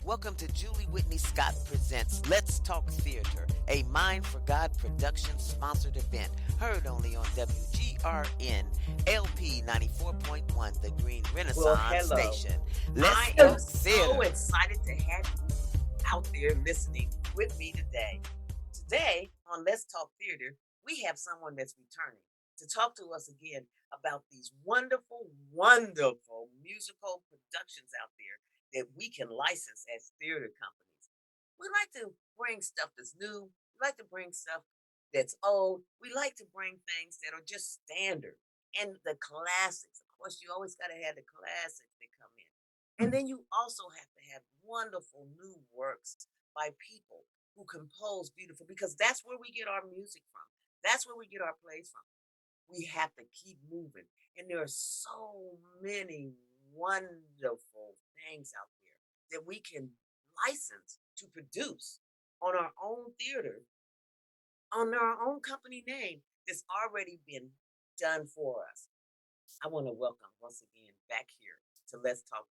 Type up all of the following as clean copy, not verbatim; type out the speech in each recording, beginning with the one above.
Welcome to Julie Whitney Scott Presents Let's Talk Theater, a Mind for God production sponsored event, heard only on WGRN LP 94.1, the Green Renaissance Station. Let's Talk Theater. So excited to have you out there listening with me today. Today on Let's Talk Theater, we have someone that's returning to talk to us again about these wonderful, wonderful musical productions out there that we can license as theater companies. We like to bring stuff that's new. We like to bring stuff that's old. We like to bring things that are just standard and the classics. Of course, you always got to have the classics that come in. And then you also have to have wonderful new works by people who compose beautiful, because that's where we get our music from. That's where we get our plays from. We have to keep moving. And there are so many wonderful things out there that we can license to produce on our own theater, on our own company name that's already been done for us. I want to welcome once again back here to Let's Talk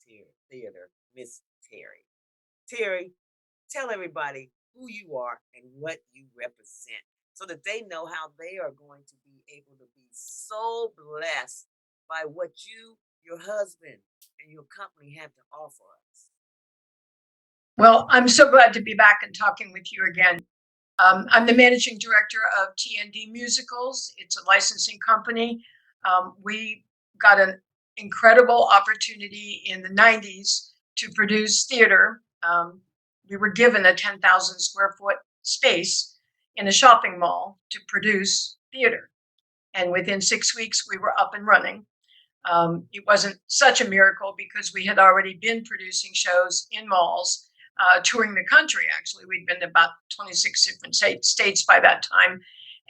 Theater, Miss Terry. Terry, tell everybody who you are and what you represent so that they know how they are going to be able to be so blessed by what you, your husband, and your company have to offer us. Well, I'm so glad to be back and talking with you again. I'm the managing director of TND Musicals. It's a licensing company. We got an incredible opportunity in the 90s to produce theater. We were given a 10,000 square foot space in a shopping mall to produce theater. And within 6 weeks, we were up and running. It wasn't such a miracle because we had already been producing shows in malls, touring the country. Actually, we'd been to about 26 different states by that time.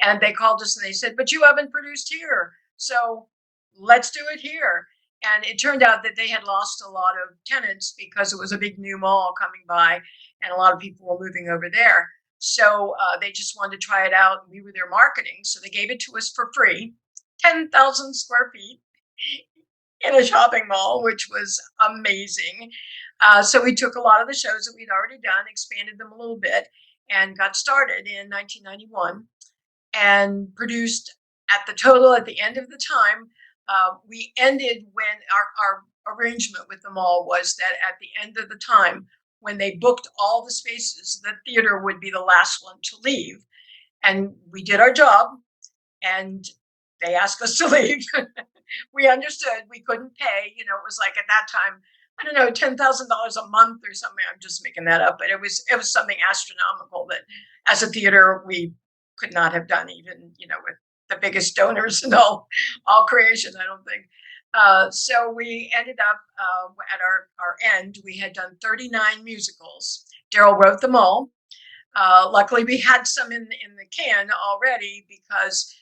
And they called us and they said, but you haven't produced here, so let's do it here. And it turned out that they had lost a lot of tenants because it was a big new mall coming by and a lot of people were moving over there. So they just wanted to try it out. And we were their marketing. So they gave it to us for free, 10,000 square feet in a shopping mall, which was amazing. So we took a lot of the shows that we'd already done, expanded them a little bit, and got started in 1991 and produced at the end of the time. We ended when our arrangement with the mall was that at the end of the time, when they booked all the spaces, the theater would be the last one to leave. And we did our job and they asked us to leave. We understood we couldn't pay. It was like at that time, I don't know, $10,000 a month or something. I'm just making that up, but it was something astronomical that as a theater we could not have done, even with the biggest donors and all creation. I don't think. So we ended up at our end. We had done 39 musicals. Daryl wrote them all. Luckily, we had some in the can already because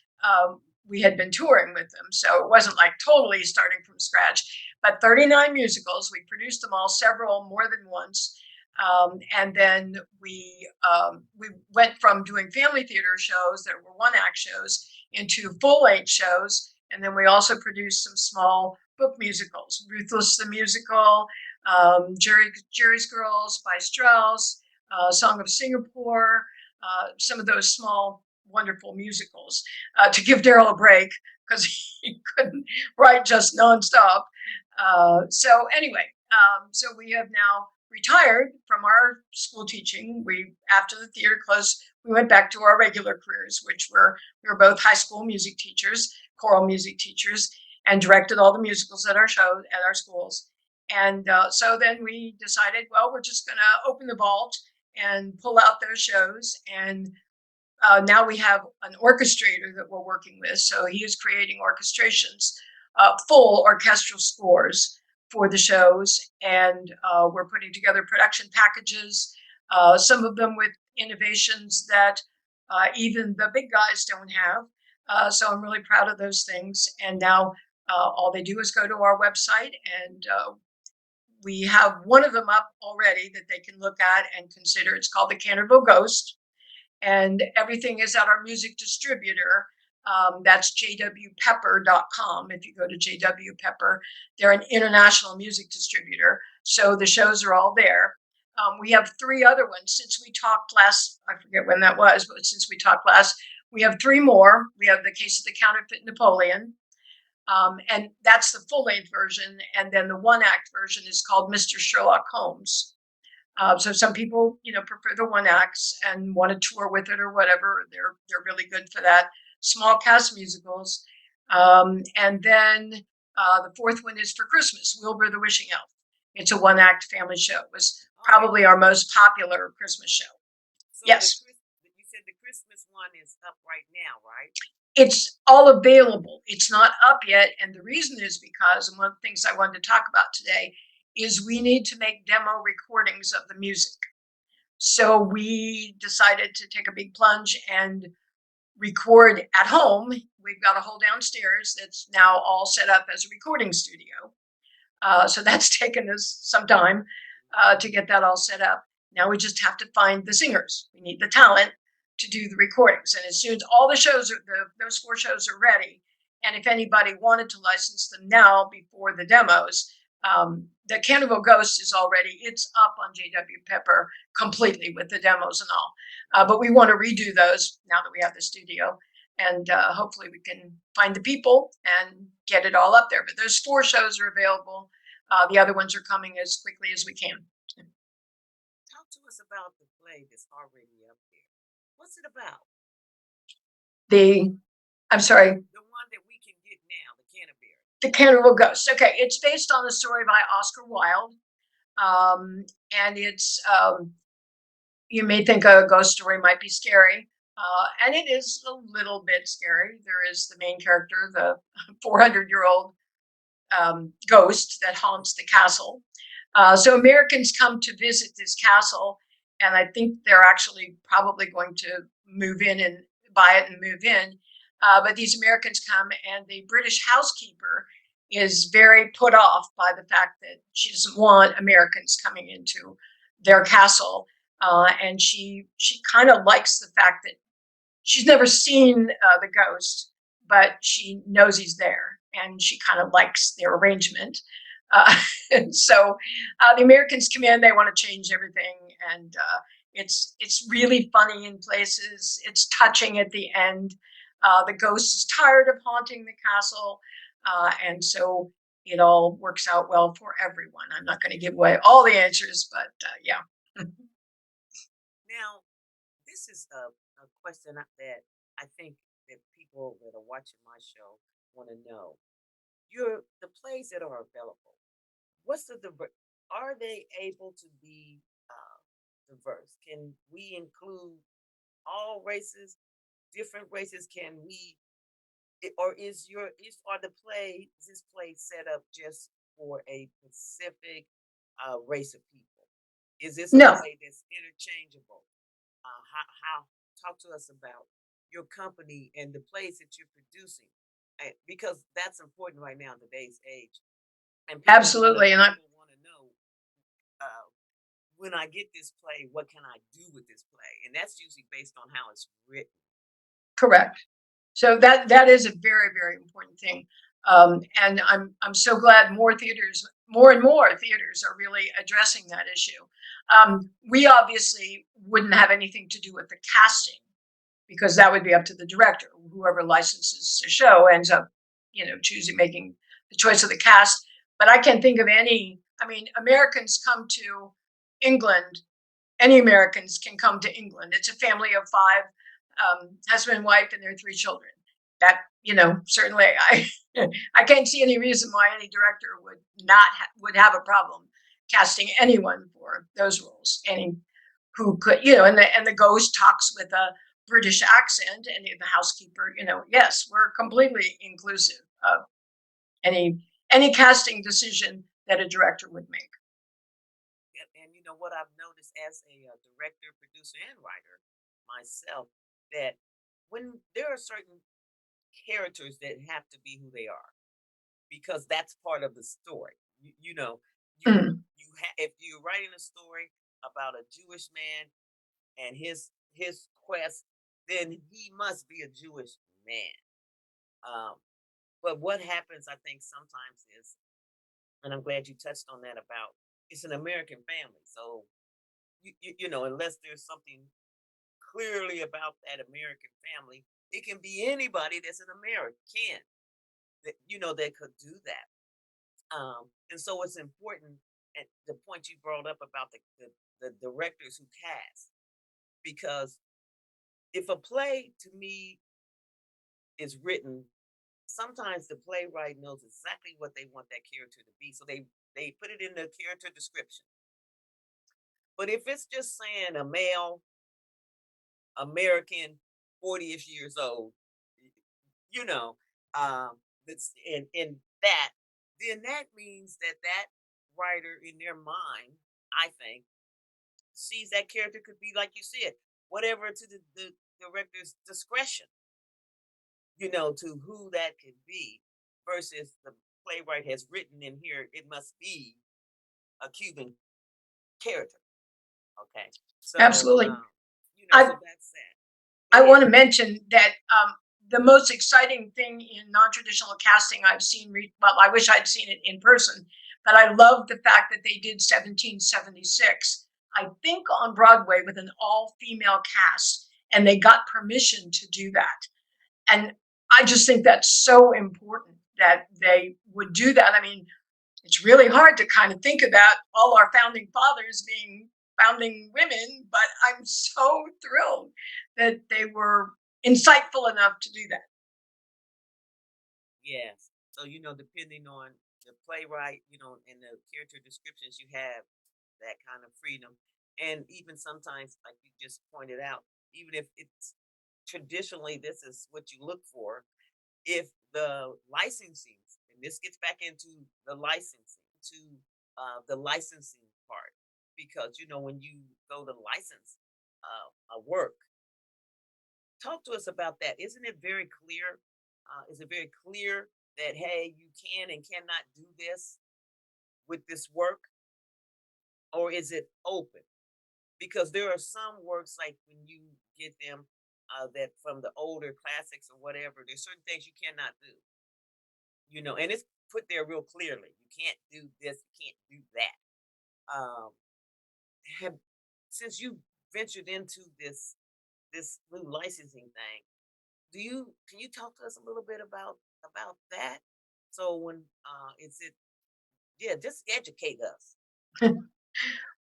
we had been touring with them. So it wasn't like totally starting from scratch, but 39 musicals. We produced them all, several more than once. And then we went from doing family theater shows that were one-act shows into full-length shows. And then we also produced some small book musicals, Ruthless the Musical, Jerry's Girls by Strauss, Song of Singapore, some of those small, wonderful musicals to give Daryl a break because he couldn't write just nonstop. So anyway, so we have now retired from our school teaching. After the theater closed, we went back to our regular careers, which we were both high school music teachers, choral music teachers, and directed all the musicals at our schools. And so then we decided, well, we're just going to open the vault and pull out those shows. And now we have an orchestrator that we're working with. So he is creating orchestrations, full orchestral scores for the shows. And we're putting together production packages, some of them with innovations that even the big guys don't have. So I'm really proud of those things. And now all they do is go to our website, and we have one of them up already that they can look at and consider. It's called the Canterville Ghost. And everything is at our music distributor. That's jwpepper.com. If you go to JW Pepper, they're an international music distributor. So the shows are all there. We have three other ones since we talked last. I forget when that was, but since we talked last, we have three more. We have The Case of the Counterfeit Napoleon, and that's the full-length version. And then the one-act version is called Mr. Sherlock Holmes. So some people, prefer the one acts and want to tour with it or whatever. They're really good for that. Small cast musicals, and then the fourth one is for Christmas. Wilbur the Wishing Elf. It's a one act family show. It was probably our most popular Christmas show. So Yes. you said the Christmas one is up right now, right? It's all available. It's not up yet. And the reason is because, and one of the things I wanted to talk about today is we need to make demo recordings of the music. So we decided to take a big plunge and record at home. We've got a whole downstairs that's now all set up as a recording studio. So that's taken us some time to get that all set up. Now we just have to find the singers. We need the talent to do the recordings. And as soon as all the shows are, those 4 shows are ready, and if anybody wanted to license them now before the demos, the Canterville Ghost is already, it's up on JW Pepper completely with the demos and all. But we want to redo those now that we have the studio. And hopefully we can find the people and get it all up there. But those 4 shows are available. The other ones are coming as quickly as we can. Talk to us about the play that's already up there. What's it about? I'm sorry, The one that we can get now, the Canterbury. the Canterville Ghost. Okay, it's based on a story by Oscar Wilde. And it's, you may think a ghost story might be scary. And it is a little bit scary. There is the main character, the 400-year-old ghost that haunts the castle. So Americans come to visit this castle, and I think they're actually probably going to move in and buy it and move in. But these Americans come, and the British housekeeper is very put off by the fact that she doesn't want Americans coming into their castle. And she kind of likes the fact that she's never seen the ghost, but she knows he's there, and she kind of likes their arrangement. And so the Americans come in, they want to change everything, and it's really funny in places. It's touching at the end. The ghost is tired of haunting the castle, and so it all works out well for everyone. I'm not going to give away all the answers, but yeah. Now, this is a question that I think that people that are watching my show want to know. The plays that are available. What's are they able to be diverse? Can we include all races, different races? Can we, or are this play set up just for a specific race of people? Is this a No. play that's interchangeable? How talk to us about your company and the plays that you're producing, because that's important right now in today's age. And Absolutely, and people want to know, when I get this play, what can I do with this play? And that's usually based on how it's written. Correct. So that is a very, very important thing. And I'm so glad more and more theaters are really addressing that issue. We obviously wouldn't have anything to do with the casting, because that would be up to the director. Whoever licenses the show ends up, making the choice of the cast. But I can't think of any. I mean, Americans come to England. Any Americans can come to England. It's a family of 5, husband and wife, and their 3 children. That, certainly I can't see any reason why any director would have a problem casting anyone for those roles. Any who could, and the ghost talks with a British accent, and the housekeeper, yes, we're completely inclusive of any casting decision that a director would make. And you know what I've noticed as a director, producer, and writer myself, that when there are certain characters that have to be who they are, because that's part of the story. You know, Mm. if you're writing a story about a Jewish man and his quest, then he must be a Jewish man. But what happens, I think, sometimes is, and I'm glad you touched on that, about it's an American family, so unless there's something clearly about that American family, it can be anybody that's an American that could do that. And so it's important at the point you brought up about the directors who cast, because if a play to me is written, sometimes the playwright knows exactly what they want that character to be. So they put it in the character description. But if it's just saying a male American 40ish years old, y- you know, that's in that, then that means that writer in their mind, I think, sees that character could be like you said, whatever to the director's discretion, to who that could be, versus the playwright has written in here, it must be a Cuban character. Okay. So, Absolutely. I so that's that. Go I ahead. want to mention that the most exciting thing in non-traditional casting I've seen, well, I wish I'd seen it in person, but I love the fact that they did 1776, I think on Broadway with an all-female cast, and they got permission to do that. And I just think that's so important that they would do that. I mean, it's really hard to kind of think about all our founding fathers being founding women, but I'm so thrilled that they were insightful enough to do that. Yes. So, depending on the playwright, and the character descriptions, you have that kind of freedom. And even sometimes, like you just pointed out, even if it's traditionally this is what you look for, if the licensing, and this gets back into the licensing part, because when you go to license a work, talk to us about that. Isn't it very clear? Is it very clear that, hey, you can and cannot do this with this work, or is it open? Because there are some works, like when you get them, that from the older classics or whatever, there's certain things you cannot do. And it's put there real clearly. You can't do this, you can't do that. Um, have Since you ventured into this new licensing thing, can you talk to us a little bit about that? So when is it yeah, just educate us.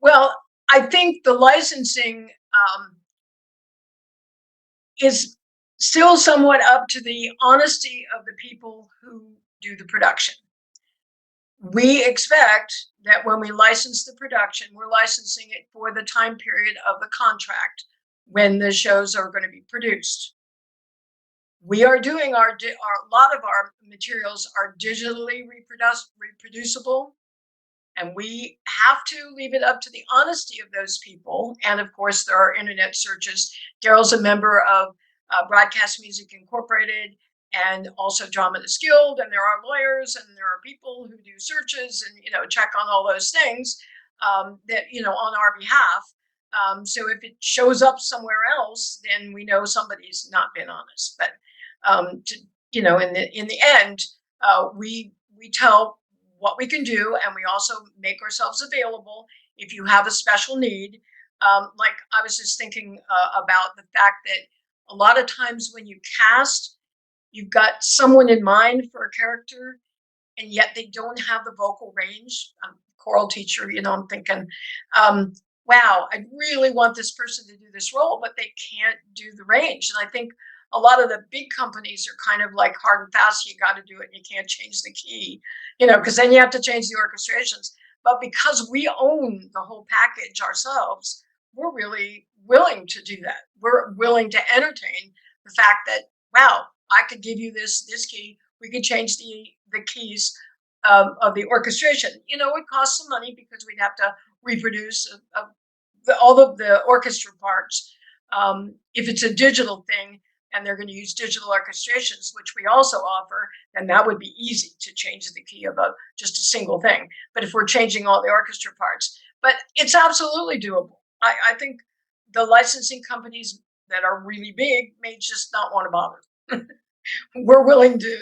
Well, I think the licensing is still somewhat up to the honesty of the people who do the production. We expect that when we license the production, we're licensing it for the time period of the contract when the shows are going to be produced. We are doing our a lot of our materials are digitally reproducible, and we have to leave it up to the honesty of those people. And of course, there are internet searches. Daryl's a member of Broadcast Music Incorporated and also Dramatists Guild, and there are lawyers and there are people who do searches and check on all those things that on our behalf. So if it shows up somewhere else, then we know somebody's not been honest. But in the end, we tell what we can do, and we also make ourselves available if you have a special need. Like I was just thinking about the fact that a lot of times when you cast, you've got someone in mind for a character, and yet they don't have the vocal range. I'm a choral teacher, I'm thinking, wow, I really want this person to do this role, but they can't do the range. And I think a lot of the big companies are kind of like hard and fast. You got to do it. And you can't change the key, because then you have to change the orchestrations. But because we own the whole package ourselves, we're really willing to do that. We're willing to entertain the fact that, wow, I could give you this key. We could change the keys of the orchestration. It costs some money because we'd have to reproduce all of the orchestra parts. If it's a digital thing and they're going to use digital orchestrations, which we also offer, then that would be easy to change the key of just a single thing. But if we're changing all the orchestra parts, but it's absolutely doable. I think the licensing companies that are really big may just not want to bother. We're willing to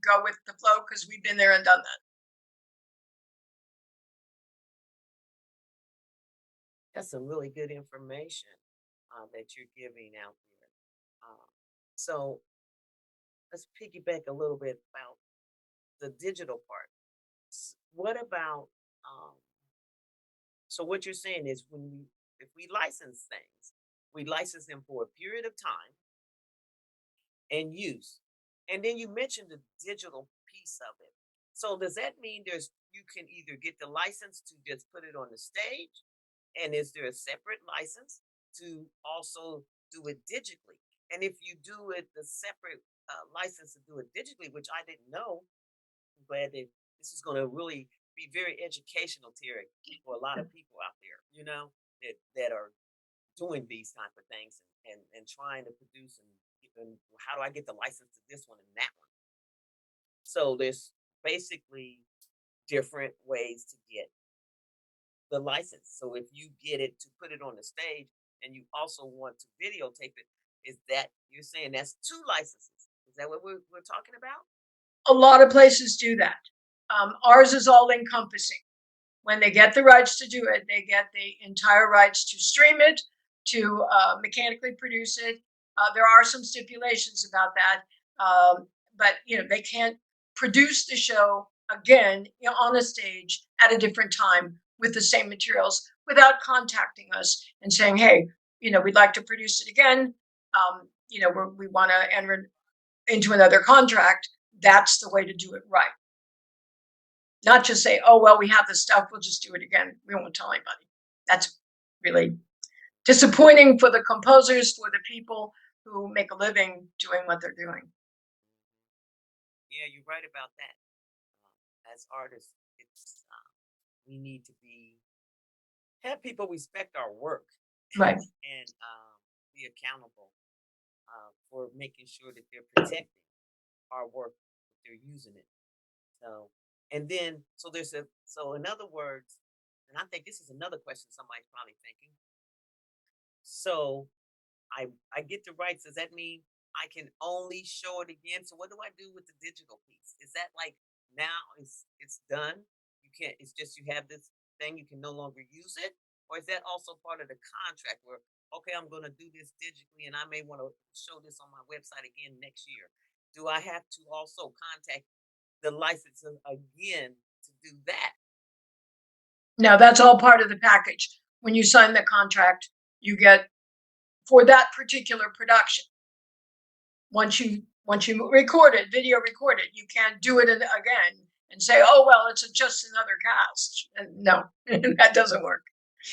go with the flow because we've been there and done that. That's some really good information that you're giving out there. So let's piggyback a little bit about the digital part. What about um, so what you're saying is if we license things, we license them for a period of time and use. And then you mentioned the digital piece of it. So does that mean you can either get the license to just put it on the stage, and is there a separate license to also do it digitally? And if you do it the separate license to do it digitally, which I didn't know, I'm glad that this is going to really be very educational, Terry, for a lot of people out there, that are doing these type of things and trying to produce and how do I get the license to this one and that one? So there's basically different ways to get the license. So if you get it to put it on the stage and you also want to videotape it, is that you're saying that's two licenses? Is that what we're talking about? A lot of places do that. Ours is all encompassing. When they get the rights to do it, they get the entire rights to stream it, to mechanically produce it. There are some stipulations about that, but they can't produce the show again on a stage at a different time with the same materials without contacting us and saying, "Hey, we'd like to produce it again. We want to enter into another contract." That's the way to do it right. Not just say, "Oh, well, we have the stuff, we'll just do it again. We won't tell anybody." That's really disappointing for the composers, for the people who make a living doing what they're doing. Yeah, you're right about that. As artists, we need to have people respect our work Right. and be accountable for making sure that they're protecting our work if they're using it. So, and then, so in other words, and I think this is another question somebody's probably thinking. So I get the rights. Does that mean I can only show it again? So what do I do with the digital piece? Is that like now it's done? You can't. It's just you have this thing. You can no longer use it, or is that also part of the contract where okay, I'm going to do this digitally, and I may want to show this on my website again next year? Do I have to also contact the licensor again to do that? Now, that's all part of the package. When you sign the contract, you get for that particular production. Once you record it, video record it, you can't do it again and say, "Oh, well, it's just another cast." No, that doesn't work.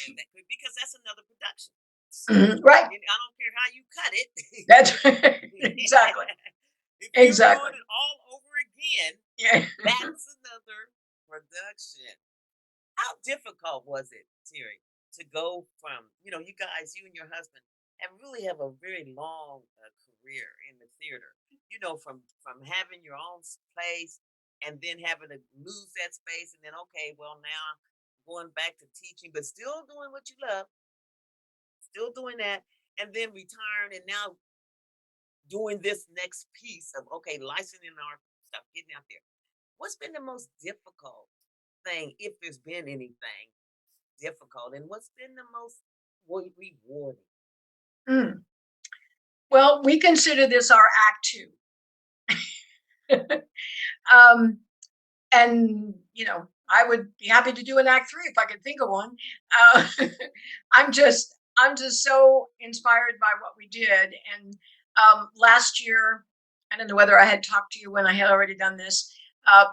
Yeah, because that's another production. So, Right. I don't care how you cut it. That's exactly. If you're Exactly. doing it all over again, Yeah. that's another production. How difficult was it, Terry, to go from, you guys, you and your husband have a very long career in the theater, from having your own place and then having to lose that space. And then, okay, well, now I'm going back to teaching, but still doing what you love, still doing that, and then retiring and now doing this next piece of, okay, licensing our stuff, getting out there. What's been the most difficult thing, if there's been anything difficult, and what's been the most rewarding? Mm. Well, we consider this our act two. And I would be happy to do an act three if I could think of one. Uh, I'm just so inspired by what we did. And last year, I don't know whether I had talked to you when I had already done this,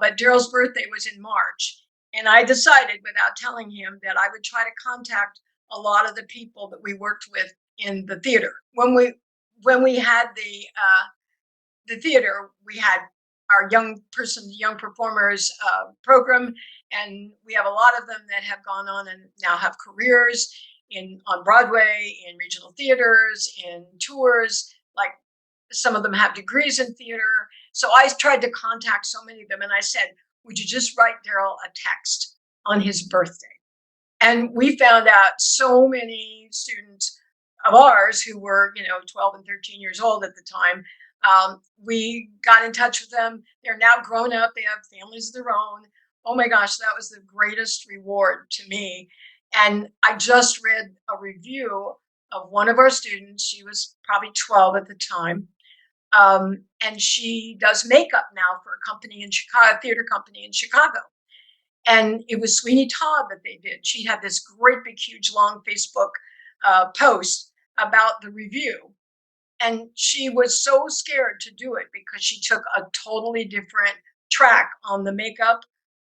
but Daryl's birthday was in March, and I decided without telling him that I would try to contact a lot of the people that we worked with in the theater when we had the theater. We had our young performers program, and we have a lot of them that have gone on and now have careers on Broadway, in regional theaters, in tours. Like some of them have degrees in theater. So I tried to contact so many of them, and I said, "Would you just write Daryl a text on his birthday?" And we found out so many students of ours who were 12 and 13 years old at the time. We got in touch with them. They're now grown up. They have families of their own. Oh my gosh, that was the greatest reward to me. And I just read a review of one of our students. She was probably 12 at the time. And she does makeup now for a company in Chicago, a theater company in Chicago. And it was Sweeney Todd that they did. She had this great big huge long Facebook post about the review. And she was so scared to do it because she took a totally different track on the makeup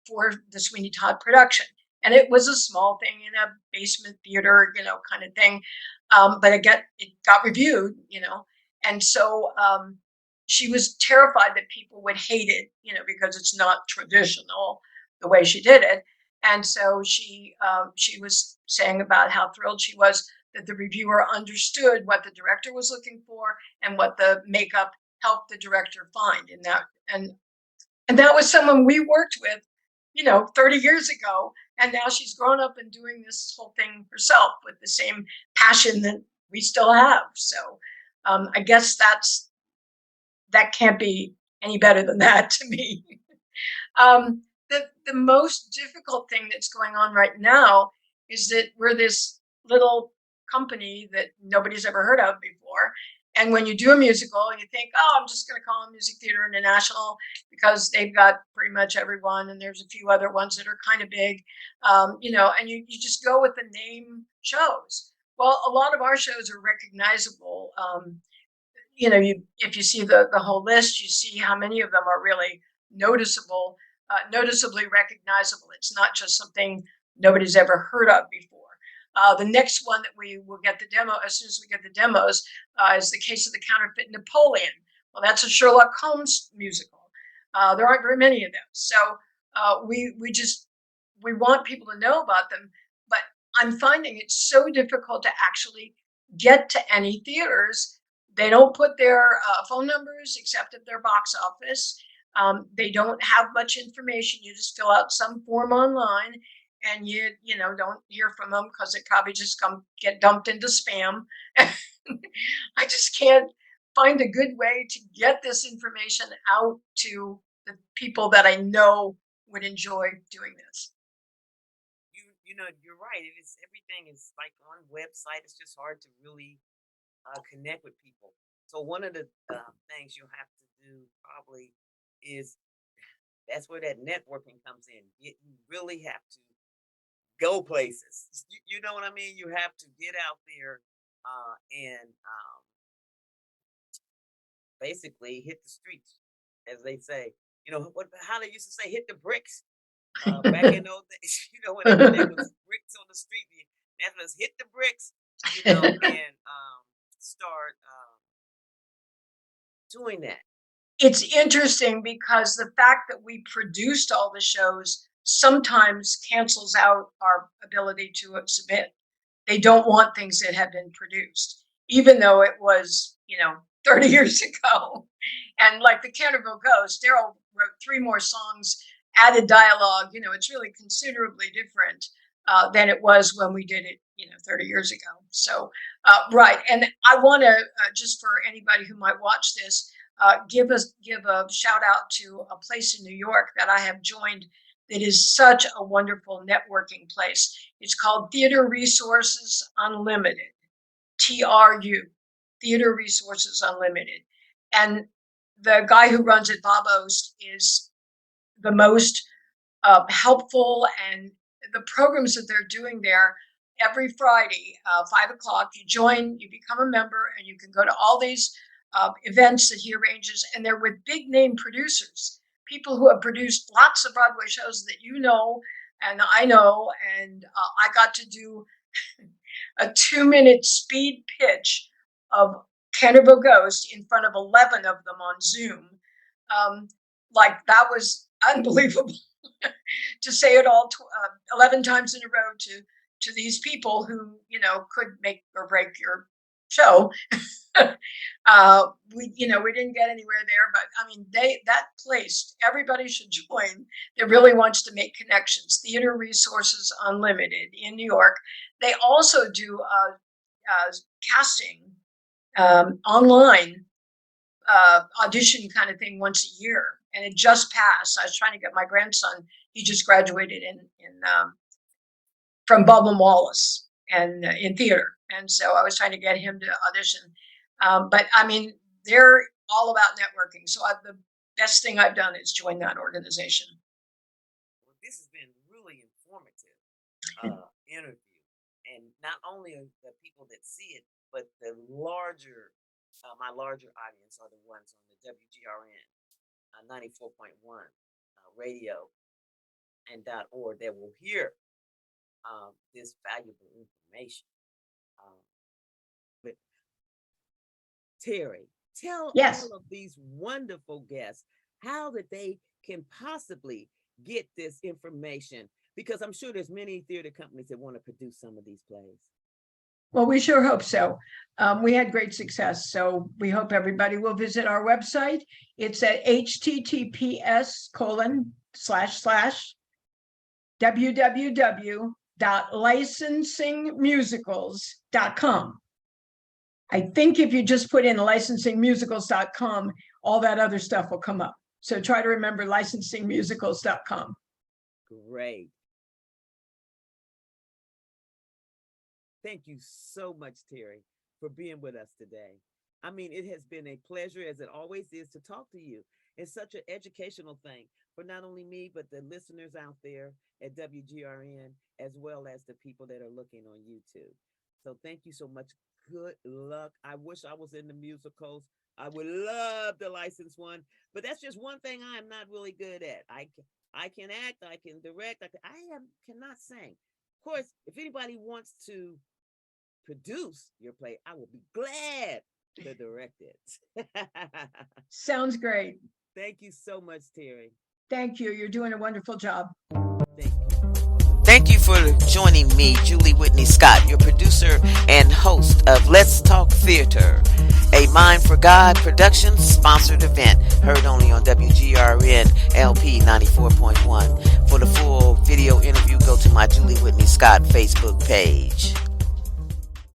for the Sweeney Todd production. And it was a small thing in a basement theater, kind of thing. But it got reviewed, and so she was terrified that people would hate it, because it's not traditional the way she did it. And so she was saying about how thrilled she was that the reviewer understood what the director was looking for and what the makeup helped the director find in that. And that was someone we worked with, 30 years ago. And now she's grown up and doing this whole thing herself with the same passion that we still have. So I guess that can't be any better than that to me. The most difficult thing that's going on right now is that we're this little company that nobody's ever heard of before. And when you do a musical, you think, oh, I'm just going to call it Music Theater International because they've got pretty much everyone, and there's a few other ones that are kind of big, and you just go with the name shows. Well, a lot of our shows are recognizable. If you see the whole list, you see how many of them are really noticeably recognizable. It's not just something nobody's ever heard of before. The next one that we will get the demo, as soon as we get the demos, is The Case of the Counterfeit Napoleon. Well, that's a Sherlock Holmes musical. There aren't very many of them. So we want people to know about them, but I'm finding it so difficult to actually get to any theaters. They don't put their phone numbers except at their box office. They don't have much information. You just fill out some form online, and you don't hear from them because they probably just get dumped into spam. I just can't find a good way to get this information out to the people that I know would enjoy doing this. You're right. Everything is like on website. It's just hard to really connect with people. So one of the things you'll have to do probably is that's where that networking comes in. You really have to go places. You know what I mean? You have to get out there and basically hit the streets, as they say. How they used to say, hit the bricks. Back in those days, when there was bricks on the street, that was hit the bricks, and start doing that. It's interesting because the fact that we produced all the shows sometimes cancels out our ability to submit. They don't want things that have been produced, even though it was, 30 years ago. And like the Canterville Ghost, Daryl wrote 3 more songs, added dialogue. It's really considerably different than it was when we did it, 30 years ago. So, right. And I want to, just for anybody who might watch this, give a shout out to a place in New York that I have joined that is such a wonderful networking place. It's called Theater Resources Unlimited, TRU, Theater Resources Unlimited. And the guy who runs it, Bob Ost, is the most helpful, and the programs that they're doing there every Friday, 5:00, you join, you become a member, and you can go to all these events that he arranges, and they're with big name producers, people who have produced lots of Broadway shows that and I know, and I got to do a 2-minute speed pitch of Canterville Ghost in front of 11 of them on Zoom. Like, that was unbelievable to say it all 11 times in a row to these people who, could make or break your show. We didn't get anywhere there, but I mean, that place, everybody should join that really wants to make connections. Theater Resources Unlimited in New York. They also do casting online audition kind of thing once a year, and it just passed. I was trying to get my grandson. He just graduated in from Baldwin Wallace and in theater. And so I was trying to get him to audition. But I mean, they're all about networking. So the best thing I've done is join that organization. Well, this has been really informative interview, and not only the people that see it, but the larger, my larger audience are the ones on the WGRN 94.1 radio and .org that will hear this valuable information. But Terry, tell Yes. all of these wonderful guests how that they can possibly get this information, because I'm sure there's many theater companies that want to produce some of these plays. Well, we sure hope so. We had great success, so we hope everybody will visit our website. It's at https://www.licensingmusicals.com. I think if you just put in licensingmusicals.com, all that other stuff will come up. So try to remember licensingmusicals.com. Great. Thank you so much, Terry, for being with us today. I mean, it has been a pleasure, as it always is, to talk to you. It's such an educational thing for not only me, but the listeners out there at WGRN, as well as the people that are looking on YouTube. So thank you so much. Good luck. I wish I was in the musicals. I would love the licensed one, but that's just one thing I am not really good at. I can act, I can direct, cannot sing. Of course, if anybody wants to produce your play, I will be glad to direct it. Sounds great. Thank you so much, Terry. Thank you. You're doing a wonderful job. Thank you. Thank you for joining me, Julie Whitney Scott, your producer and host of Let's Talk Theater, a Mind for God production sponsored event heard only on WGRN LP 94.1. For the full video interview, go to my Julie Whitney Scott Facebook page.